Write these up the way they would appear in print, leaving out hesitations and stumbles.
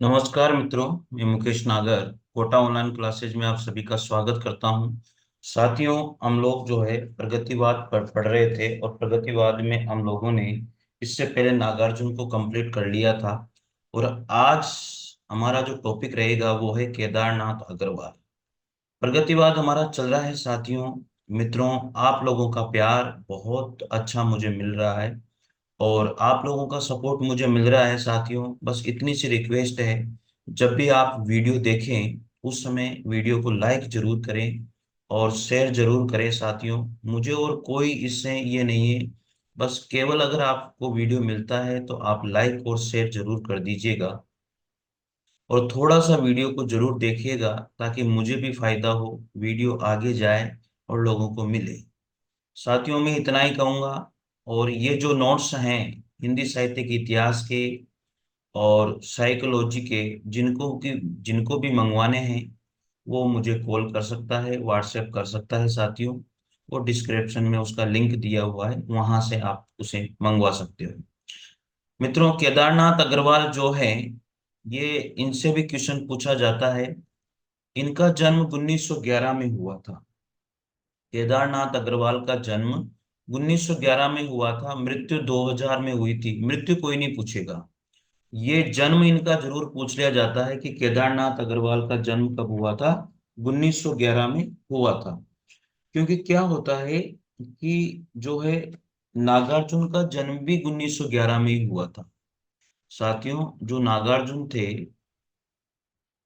नमस्कार मित्रों, मैं मुकेश नागर कोटा ऑनलाइन क्लासेज में आप सभी का स्वागत करता हूं। साथियों, हम लोग जो है प्रगतिवाद पढ़ रहे थे और प्रगतिवाद में हम लोगों ने इससे पहले नागार्जुन को कंप्लीट कर लिया था। और आज हमारा जो टॉपिक रहेगा वो है केदारनाथ अग्रवाल। प्रगतिवाद हमारा चल रहा है साथियों। मित्रों, आप लोगों का प्यार बहुत अच्छा मुझे मिल रहा है और आप लोगों का सपोर्ट मुझे मिल रहा है साथियों। बस इतनी सी रिक्वेस्ट है, जब भी आप वीडियो देखें उस समय वीडियो को लाइक जरूर करें और शेयर जरूर करें साथियों। मुझे और कोई इससे ये नहीं है, बस केवल अगर आपको वीडियो मिलता है तो आप लाइक और शेयर जरूर कर दीजिएगा और थोड़ा सा वीडियो को जरूर देखिएगा ताकि मुझे भी फायदा हो, वीडियो आगे जाए और लोगों को मिले। साथियों, मैं इतना ही कहूंगा। और ये जो नोट्स हैं हिंदी साहित्य के इतिहास के और साइकोलॉजी के, जिनको भी मंगवाने हैं वो मुझे कॉल कर सकता है, व्हाट्सएप कर सकता है साथियों। वो डिस्क्रिप्शन में उसका लिंक दिया हुआ है, वहां से आप उसे मंगवा सकते हो। मित्रों, केदारनाथ अग्रवाल जो है, ये इनसे भी क्वेश्चन पूछा जाता है। इनका जन्म 1911 में हुआ था। केदारनाथ अग्रवाल का जन्म 1911 में हुआ था, मृत्यु 2000 में हुई थी। मृत्यु कोई नहीं पूछेगा, ये जन्म इनका जरूर पूछ लिया जाता है कि केदारनाथ अग्रवाल का जन्म कब हुआ था। 1911 में हुआ था। क्योंकि क्या होता है कि जो है नागार्जुन का जन्म भी 1911 में ही हुआ था। साथियों, जो नागार्जुन थे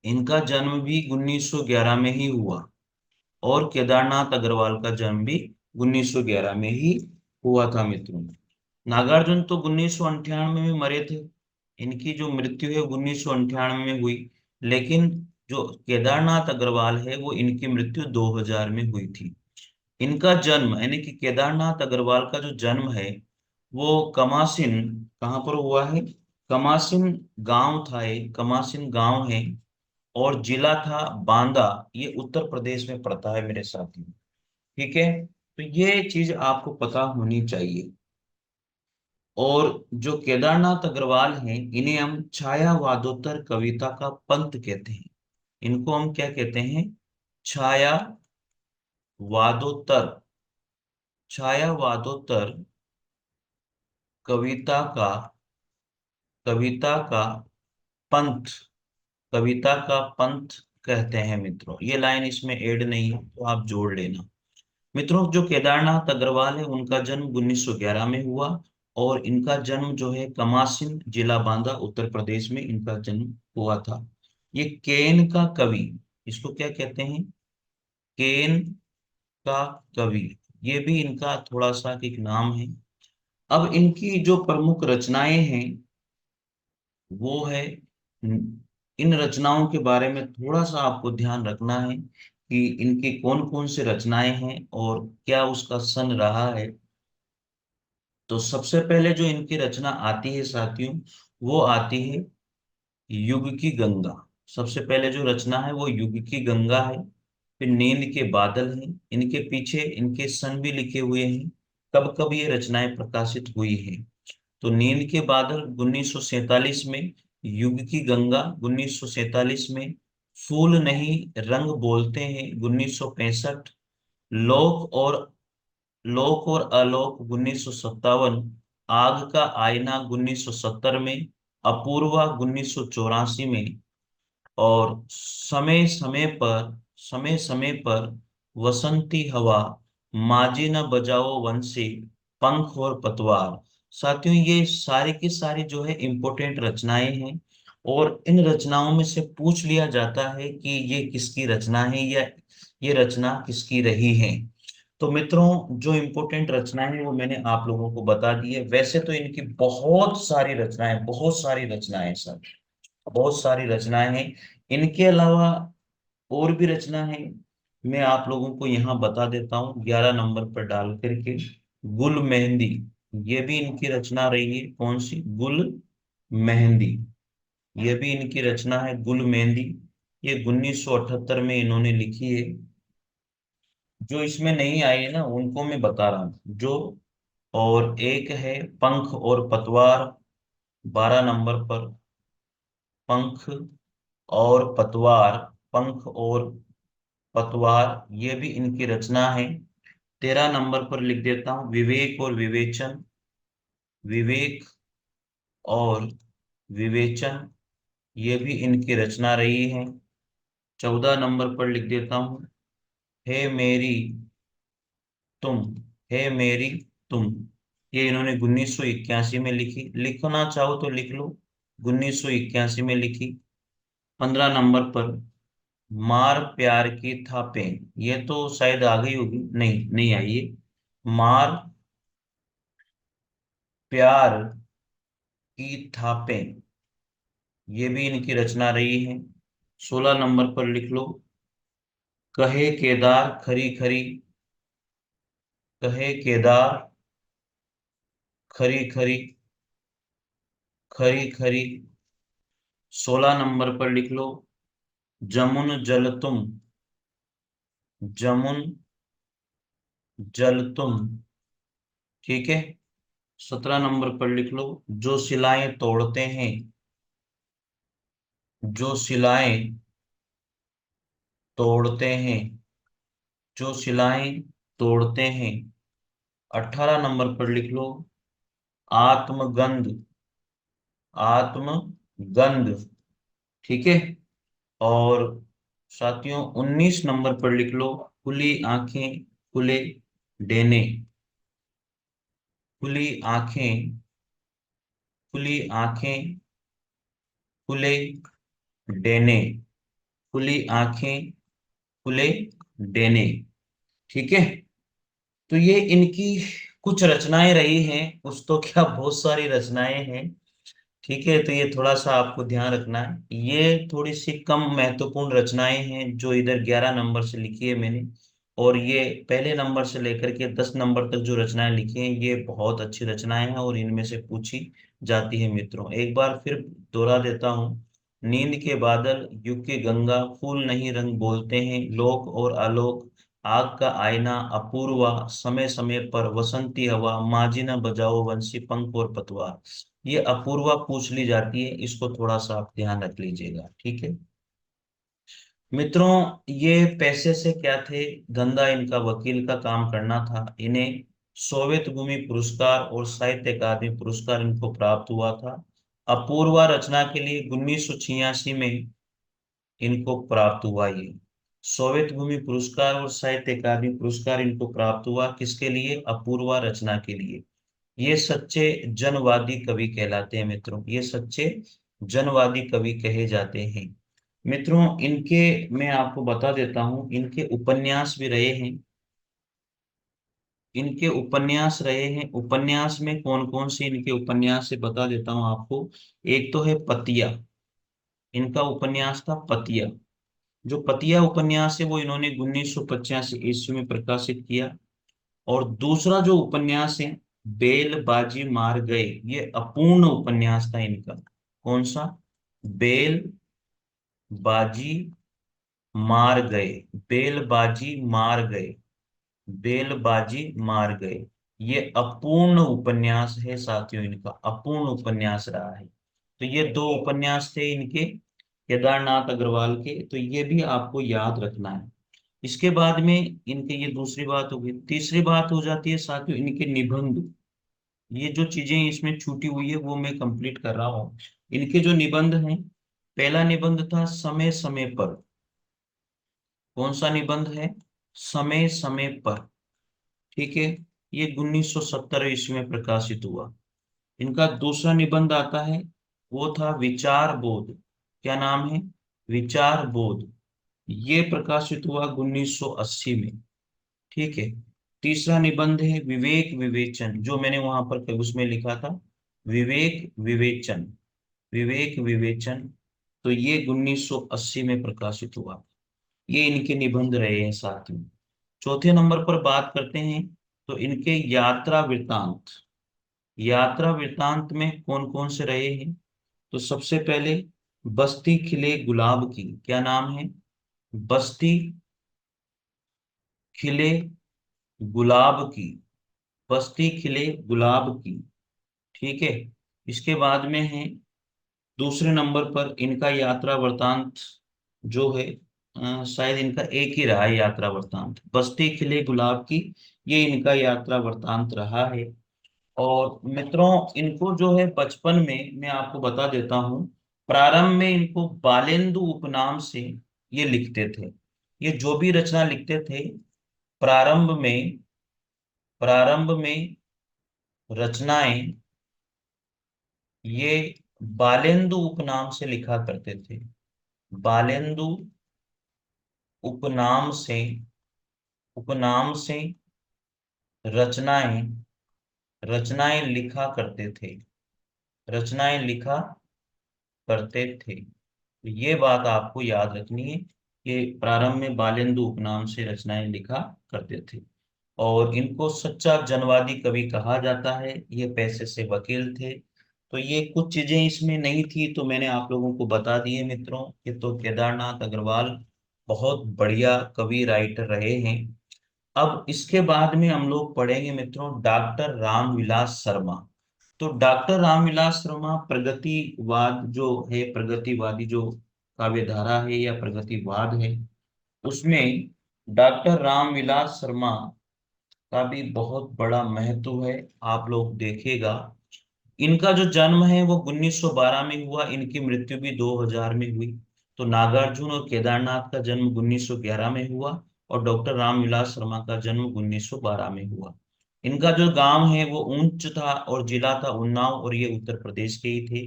इनका जन्म भी 1911 में ही हुआ और केदारनाथ अग्रवाल का जन्म भी 1911 में ही हुआ था मित्रों। नागार्जुन तो 1998 में मरे थे, इनकी जो मृत्यु है 1998 में हुई। लेकिन जो केदारनाथ अग्रवाल है वो इनकी मृत्यु 2000 में हुई थी। इनका जन्म यानी कि केदारनाथ अग्रवाल का जो जन्म है वो कमासिन, कहाँ पर हुआ है? कमासिन गांव था, एक कमासिन गांव है और जिला था बांदा। ये उत्तर प्रदेश में पड़ता है मेरे साथी। ठीक है, तो ये चीज आपको पता होनी चाहिए। और जो केदारनाथ अग्रवाल हैं इन्हें हम छायावादोत्तर कविता का पंथ कहते हैं। इनको हम क्या कहते हैं? छायावादोत्तर, छायावादोत्तर कविता का, कविता का पंथ, कविता का पंथ कहते हैं मित्रों। ये लाइन इसमें ऐड नहीं है तो आप जोड़ लेना। मित्रों, जो केदारनाथ अग्रवाल है उनका जन्म 1911 में हुआ और इनका जन्म जो है कमासिन जिला बांदा उत्तर प्रदेश में इनका जन्म हुआ था। ये केन का कवि, इसको क्या कहते हैं? केन का कवि, ये भी इनका थोड़ा सा एक नाम है। अब इनकी जो प्रमुख रचनाएं हैं वो है, इन रचनाओं के बारे में थोड़ा सा आपको ध्यान रखना है कि इनकी कौन कौन सी रचनाएं हैं और क्या उसका सन रहा है। तो सबसे पहले जो इनकी रचना आती है साथियों, वो आती है युग की गंगा। सबसे पहले जो रचना है वो युग की गंगा है। फिर नींद के बादल हैं, इनके पीछे इनके सन भी लिखे हुए हैं, कब कब ये रचनाएं प्रकाशित हुई हैं। तो नींद के बादल 1947 में, युग की गंगा 1947 में, फूल नहीं रंग बोलते हैं 1965, लोक और लोक और आलोक 1957, आग का आईना 1970 में, अपूर्वा 1984 में, और समय समय पर वसंती हवा, माजी न बजाओ वंशी, पंख और पतवार। साथियों, ये सारी की सारी जो है इम्पोर्टेंट रचनाएं हैं और इन रचनाओं में से पूछ लिया जाता है कि ये किसकी रचना है या ये रचना किसकी रही है। तो मित्रों, जो इम्पोर्टेंट रचनाएं हैं वो मैंने आप लोगों को बता दी है। वैसे तो इनकी बहुत सारी रचनाएं, बहुत सारी रचनाएं सर, बहुत सारी रचनाएं हैं। इनके अलावा और भी रचना है, मैं आप लोगों को यहाँ बता देता हूँ 11 नंबर पर डाल करके। गुल मेहंदी, ये भी इनकी रचना रही है। कौन सी? गुल मेहंदी, ये भी इनकी रचना है, गुल मेहंदी। ये 1978 में इन्होंने लिखी है। जो इसमें नहीं आई है ना उनको मैं बता रहा हूँ जो। और एक है पंख और पतवार, 12 नंबर पर। पंख और पतवार, पंख और पतवार, ये भी इनकी रचना है। 13 नंबर पर लिख देता हूं विवेक और विवेचन, विवेक और विवेचन, ये भी इनकी रचना रही है। 14 नंबर पर लिख देता हूं हे मेरी तुम, हे मेरी तुम, ये इन्होंने 1981 में लिखी, लिखना चाहो तो लिख लो, 1981 में लिखी। 15 नंबर पर मार प्यार की थापें, ये तो शायद आ गई होगी, नहीं नहीं आई है। मार प्यार की थापें, ये भी इनकी रचना रही है। 16 नंबर पर लिख लो कहे केदार खरी खरी, कहे केदार खरी खरी, खरी खरी। 16 नंबर पर लिख लो जमुन जल तुम, जमुन जल तुम, ठीक है। 17 नंबर पर लिख लो जो सिलाएं तोड़ते हैं, जो सिलाएं तोड़ते हैं, जो सिलाएं तोड़ते हैं। 18 नंबर पर लिख लो आत्मगंध, आत्मगंध, ठीक है। और साथियों 19 नंबर पर लिख लो खुली आंखें खुले डेने, खुली आंखें, खुली आंखें खुले डेने, खुली आंखें खुले डेने, ठीक है। तो ये इनकी कुछ रचनाएं रही हैं, कुछ तो क्या बहुत सारी रचनाएं हैं, ठीक है। तो ये थोड़ा सा आपको ध्यान रखना है, ये थोड़ी सी कम महत्वपूर्ण रचनाएं हैं जो इधर 11 नंबर से लिखी है मैंने। और ये पहले नंबर से लेकर के 10 नंबर तक जो रचनाएं लिखी हैं ये बहुत अच्छी रचनाएं हैं और इनमें से पूछी जाती है मित्रों। एक बार फिर दोहरा देता हूँ, नींद के बादल युग की गंगा, फूल नहीं रंग बोलते हैं लोक और आलोक, आग का आईना अपूर्वा, समय समय पर वसंती हवा, माजी न बजाओ वंशी पंख और पतवार। ये अपूर्वा पूछ ली जाती है, इसको थोड़ा सा आप ध्यान रख लीजिएगा, ठीक है मित्रों। ये पैसे से क्या थे, धंधा इनका वकील का काम करना था। इन्हें सोवियत भूमि पुरस्कार और साहित्य अकादमी पुरस्कार इनको प्राप्त हुआ था। अपूर्वा रचना के लिए 1986 में इनको प्राप्त हुआ। ये सोवियत भूमि पुरस्कार और साहित्य अकादमी पुरस्कार इनको प्राप्त हुआ, किसके लिए, अपूर्वा रचना के लिए। ये सच्चे जनवादी कवि कहलाते हैं मित्रों, ये सच्चे जनवादी कवि कहे जाते हैं मित्रों। इनके मैं आपको बता देता हूं, इनके उपन्यास भी रहे हैं, इनके उपन्यास रहे हैं। उपन्यास में कौन कौन से इनके उपन्यास से बता देता हूं आपको। एक तो है पतिया, इनका उपन्यास था पतिया। जो पतिया उपन्यास है वो इन्होंने 1985 ईस्वी में प्रकाशित किया। और दूसरा जो उपन्यास है बेल बाजी मार गए, ये अपूर्ण उपन्यास था इनका। कौन सा, बेल बाजी मार गए, बेल बाजी मार गए, बेल बाजी मार गए, ये अपूर्ण उपन्यास है साथियों, इनका अपूर्ण उपन्यास रहा है। तो ये दो उपन्यास थे इनके, केदारनाथ अग्रवाल के, तो ये भी आपको याद रखना है। इसके बाद में इनके, ये दूसरी बात होगी। तीसरी बात हो जाती है साथियों इनके निबंध। ये जो चीजें इसमें छूटी हुई है वो मैं कंप्लीट कर रहा हूँ। इनके जो निबंध हैं, पहला निबंध था समय समय पर। कौन सा निबंध है, समय समय पर, ठीक है। ये 1970 ईस्वी में प्रकाशित हुआ। इनका दूसरा निबंध आता है, वो था विचार बोध। क्या नाम है, विचार बोध। ये प्रकाशित हुआ 1980 में, ठीक है। तीसरा निबंध है विवेक विवेचन, जो मैंने वहां पर उसमें लिखा था विवेक विवेचन, विवेक विवेचन। तो ये 1980 में प्रकाशित हुआ। ये इनके निबंध रहे हैं साथ में। चौथे नंबर पर बात करते हैं तो इनके यात्रा वृत्तांत। यात्रा वृत्तांत में कौन कौन से रहे हैं, तो सबसे पहले बस्ती खिले गुलाब की, क्या नाम है, बस्ती खिले गुलाब की, बस्ती खिले गुलाब की, ठीक है। इसके बाद में है दूसरे नंबर पर इनका यात्रा वृतांत जो है, शायद इनका एक ही रहा है यात्रा वृतांत, बस्ती खिले गुलाब की, ये इनका यात्रा वृतांत रहा है। और मित्रों, इनको जो है बचपन में मैं आपको बता देता हूँ, प्रारंभ में इनको बालेंदु उपनाम से ये लिखते थे। ये जो भी रचना लिखते थे प्रारंभ में, प्रारंभ में रचनाएं ये बालेंदु उपनाम से लिखा करते थे। बालेंदु उपनाम से, उपनाम से रचनाएं, रचनाएं लिखा करते थे, रचनाएं लिखा करते थे। ये बात आपको याद रखनी है कि प्रारंभ में बालेंदु उपनाम से रचनाएं लिखा करते थे। और इनको सच्चा जनवादी कवि कहा जाता है। ये पैसे से वकील थे। तो ये कुछ चीजें इसमें नहीं थी तो मैंने आप लोगों को बता दी है मित्रों। ये तो केदारनाथ अग्रवाल बहुत बढ़िया कवि राइटर रहे हैं। अब इसके बाद में हम लोग पढ़ेंगे मित्रों डॉक्टर रामविलास शर्मा। तो डॉक्टर रामविलास शर्मा प्रगतिवाद जो है, प्रगतिवादी जो काव्य धारा है या प्रगतिवाद है, उसमें डॉक्टर रामविलास शर्मा का भी बहुत बड़ा महत्व है। आप लोग देखिएगा, इनका जो जन्म है वो 1912 में हुआ, इनकी मृत्यु भी 2000 में हुई। तो नागार्जुन और केदारनाथ का जन्म 1911 में हुआ और डॉक्टर रामविलास शर्मा का जन्म 1912 में हुआ। इनका जो गांव है वो ऊंच था और जिला था उन्नाव, और ये उत्तर प्रदेश के ही थे।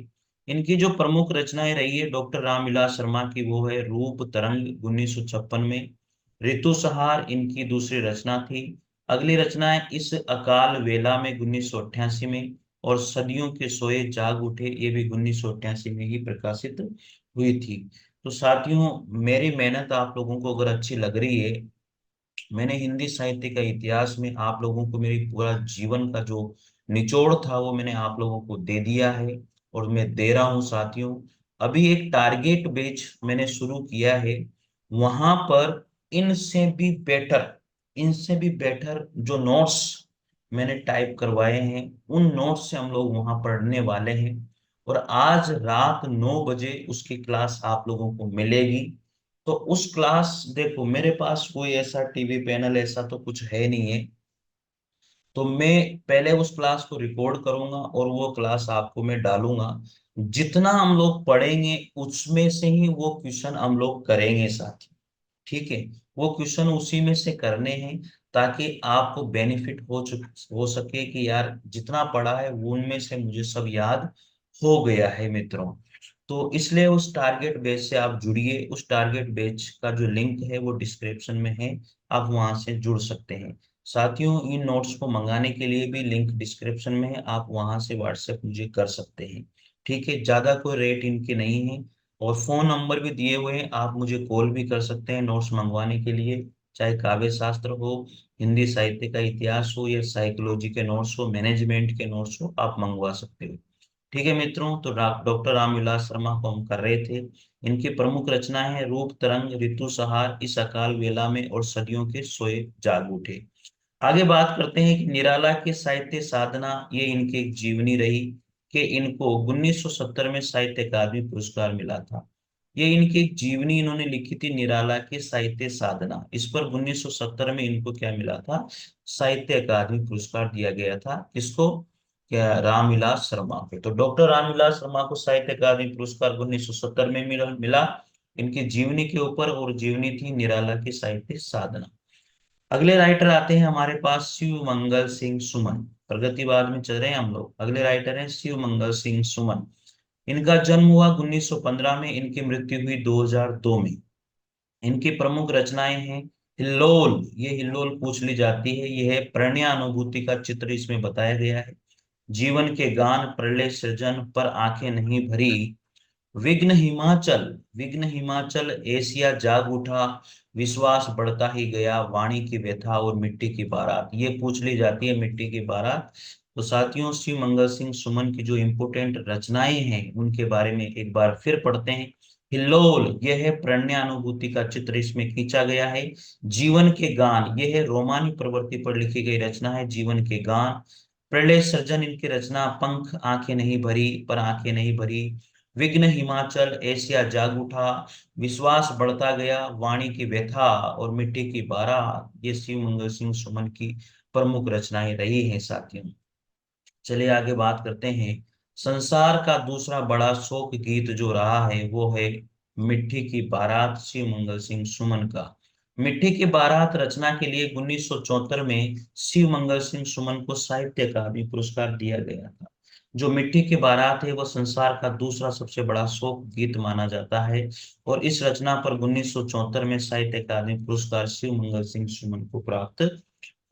इनकी जो प्रमुख रचनाएं रही है डॉक्टर रामविलास शर्मा की, वो है रूप तरंग 1956 में, ऋतु सहार इनकी दूसरी रचना थी। अगली रचना है इस अकाल वेला में 1988 में, और सदियों के सोए जाग उठे, ये भी 1988 में ही प्रकाशित हुई थी। तो साथियों, मेरी मेहनत आप लोगों को अगर अच्छी लग रही है, मैंने हिंदी साहित्य का इतिहास में आप लोगों को मेरी पूरा जीवन का जो निचोड़ था वो मैंने आप लोगों को दे दिया है, और मैं दे रहा हूं साथियों। अभी एक टारगेट बेच मैंने शुरू किया है, वहां पर इनसे भी बेटर, इनसे भी बेटर जो नोट्स मैंने टाइप करवाए हैं, उन नोट्स से हम लोग वहां पढ़ने वाले हैं। और आज रात 9 बजे उसकी क्लास आप लोगों को मिलेगी। तो उस क्लास, देखो मेरे पास कोई ऐसा टीवी पैनल ऐसा तो कुछ है नहीं है, तो मैं पहले उस क्लास को रिकॉर्ड करूंगा और वो क्लास आपको मैं डालूंगा। जितना हम लोग पढ़ेंगे उसमें से ही वो क्वेश्चन हम लोग करेंगे साथ। ठीक है, वो क्वेश्चन उसी में से करने हैं, ताकि आपको बेनिफिट हो सके कि यार जितना पढ़ा है वो उनमें से मुझे सब याद हो गया है मित्रों। तो इसलिए उस टारगेट बेच से आप जुड़िए। उस टारगेट बेच का जो लिंक है वो डिस्क्रिप्शन में है, आप वहां से जुड़ सकते हैं। साथियों, इन नोट्स को मंगाने के लिए भी लिंक डिस्क्रिप्शन में है, आप वहां से व्हाट्सएप मुझे कर सकते हैं। ठीक है, ज्यादा कोई रेट इनके नहीं है, और फोन नंबर भी दिए हुए हैं, आप मुझे कॉल भी कर सकते हैं नोट्स मंगवाने के लिए। चाहे काव्य शास्त्र हो, हिंदी साहित्य का इतिहास हो, या साइकोलॉजी के नोट्स हो, मैनेजमेंट के नोट्स हो, आप मंगवा सकते हो। ठीक है मित्रों, तो डॉक्टर रामविलास शर्मा को हम कर रहे थे। इनकी प्रमुख रचनाएं हैं रूप तरंग, ऋतु सहार, इस अकाल वेला में, और सदियों के सोए जाग उठे। आगे बात करते हैं कि निराला की साहित्य साधना, ये इनकी एक जीवनी रही कि इनको 1970 में साहित्य अकादमी पुरस्कार मिला था। ये इनकी एक जीवनी इन्होंने लिखी थी, निराला की साहित्य साधना। इस पर 1970 में इनको क्या मिला था, साहित्य अकादमी पुरस्कार दिया गया था। किसको, क्या, रामविलास शर्मा को। तो डॉक्टर रामविलास शर्मा को साहित्य अकादमी पुरस्कार 1970 में मिला इनकी जीवनी के ऊपर, और जीवनी थी निराला की साहित्य साधना। अगले राइटर आते हैं हमारे पास शिव मंगल सिंह सुमन। प्रगतिवाद में चल रहे हैं हम लोग। अगले राइटर हैं शिव मंगल सिंह सुमन। इनका जन्म हुआ 1915 में, इनकी मृत्यु हुई 2002 में। इनकी प्रमुख रचनाएं हैं हिल्लोल, ये हिल्लोल पूछ ली जाती है, यह है प्रणयानुभूति का चित्र इसमें बताया गया है। जीवन के गान, प्रलय सृजन, पर आंखें नहीं भरी, विघ्न हिमाचल, विघ्न हिमाचल, एशिया जाग उठा, विश्वास बढ़ता ही गया, वाणी की व्यथा, और मिट्टी की बारात, ये पूछ ली जाती है मिट्टी की बारात। तो साथियों, शिव मंगल सिंह सुमन की जो इम्पोर्टेंट रचनाएं हैं उनके बारे में एक बार फिर पढ़ते हैं। हिल्लोल, यह है प्रणयानुभूति का चित्र इसमें खींचा गया है। जीवन के गान, यह है रोमानी प्रवृत्ति पर लिखी गई रचना है, जीवन के गान। प्रलय सृजन इनकी रचना, पंख आंखें नहीं भरी, पर आंखें नहीं भरी, विघ्न हिमाचल, एशिया जाग उठा, विश्वास बढ़ता गया, वाणी की व्यथा और मिट्टी की बारात, ये शिव मंगल सिंह सुमन की प्रमुख रचनाएं रही हैं साथियों। चलिए आगे बात करते हैं। संसार का दूसरा बड़ा शोक गीत जो रहा है वो है मिट्टी की बारात, शिव मंगल सिंह सुमन का। मिट्टी की बारात रचना के लिए 1974 में शिव मंगल सिंह सुमन को साहित्य अकादमी पुरस्कार दिया गया था। जो मिट्टी की बारात है वह संसार का दूसरा सबसे बड़ा शोक गीत माना जाता है, और इस रचना पर 1974 में साहित्य अकादमी पुरस्कार शिव मंगल सिंह सुमन को प्राप्त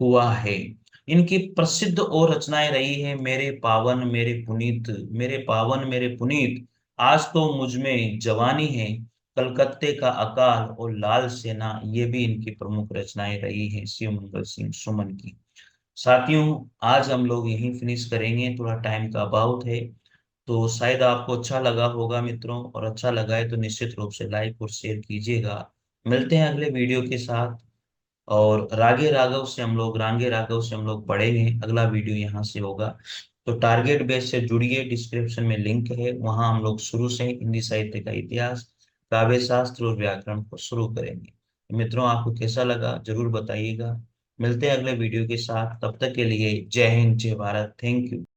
हुआ है। इनकी प्रसिद्ध और रचनाएं रही है मेरे पावन मेरे पुनीत, मेरे पावन मेरे पुनीत, आज तो मुझ में जवानी है, कलकत्ते का अकाल और लाल सेना, ये भी इनकी प्रमुख रचनाएं रही हैं शिव मंगल सिंह सुमन की। साथियों आज हम लोग यहीं फिनिश करेंगे, थोड़ा टाइम का अभाव है। तो शायद आपको अच्छा लगा होगा मित्रों, और अच्छा लगा है तो निश्चित रूप से लाइक और शेयर कीजिएगा। मिलते हैं अगले वीडियो के साथ। और रांगे राघव से हम लोग पढ़ेंगे, अगला वीडियो यहाँ से होगा। तो टारगेट बेस से जुड़िए, डिस्क्रिप्शन में लिंक है, वहां हम लोग शुरू से हिंदी साहित्य का इतिहास, काव्य शास्त्र और व्याकरण को शुरू करेंगे। मित्रों आपको कैसा लगा जरूर बताइएगा। मिलते हैं अगले वीडियो के साथ, तब तक के लिए जय हिंद जय भारत, थैंक यू।